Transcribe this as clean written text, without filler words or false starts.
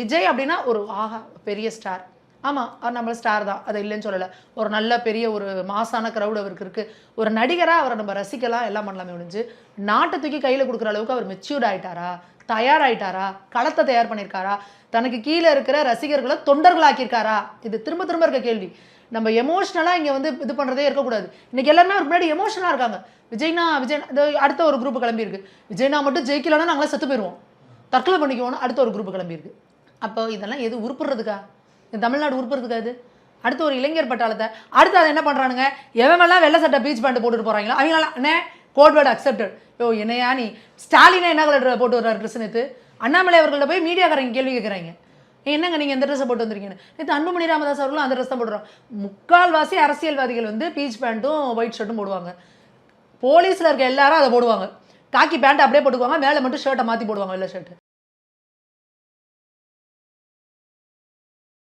விஜய் அப்படின்னா ஒரு ஆஹா பெரிய ஸ்டார். ஆமா, நம்ம ஸ்டார் தான், அதை இல்லைன்னு சொல்லலை. ஒரு நல்ல பெரிய ஒரு மாசான கிரௌட் அவருக்கு இருக்கு. ஒரு நடிகராக அவரை நம்ம ரசிக்கலாம், எல்லாம் பண்ணலாமே ஒழிஞ்சு நாட்டை தூக்கி கையில் கொடுக்குற அளவுக்கு அவர் மெச்சூர்ட் ஆயிட்டாரா, தயாராயிட்டாரா, களத்தை தயார் பண்ணியிருக்காரா, தனக்கு கீழே இருக்கிற ரசிகர்களை தொண்டர்களாக்கியிருக்காரா? இது திரும்ப திரும்ப இருக்க கேள்வி. நம்ம எமோஷனலாக இங்கே வந்து இது பண்ணுறதே இருக்கக்கூடாது. இன்னைக்கு எல்லாருமே ஒரு முன்னாடி எமோஷனலாக இருக்காங்க. விஜய்னா அடுத்த ஒரு குரூப் கிளம்பியிருக்கு. விஜய்னா மட்டும் ஜெயிக்கலன்னா நாங்களே செத்து போயிடுவோம், தற்கொலை பண்ணிக்குவோம்னு அடுத்த ஒரு குரூப் கிளம்பியிருக்கு. அப்போ இதெல்லாம் எது உருப்புறதுக்கா? இந்த தமிழ்நாடு உருப்புறதுக்கா? இது அடுத்து ஒரு இளைஞர் பட்டாளத்தை அடுத்து அதை என்ன பண்ணுறானுங்க, எவமெல்லாம் வெள்ளை சட்டை பீச் பேண்ட் போட்டுட்டு போகிறாங்களோ அவங்களாம் என்ன கோட் வேர்டு அக்செப்டட். யோ என்னையா நீ ஸ்டாலினை என்ன கலர் போட்டு வர்ற ட்ரெஸ்? நேற்று அண்ணாமலை அவர்கள்ட்ட போய் மீடியாக்காரங்க கேள்வி கேட்குறாங்க, என்னங்க நீங்கள் எந்த ட்ரெஸ்ஸை போட்டு வந்திருக்கீங்கன்னு. நேற்று அன்புமணி ராமதாஸ் அவர்களும் அந்த ட்ரெஸ் தான் போடுறோம். முக்கால்வாசி அரசியல்வாதிகள் வந்து பீச் பேண்ட்டும் ஒயிட் ஷர்ட்டும் போடுவாங்க. போலீஸில் இருக்க எல்லாரும் அதை போடுவாங்க. காக்கி பேண்ட் அப்படியே போட்டுக்குவாங்க, மேலே மட்டும் ஷர்ட்டை மாற்றி போடுவாங்க, வெள்ளை ஷர்ட்.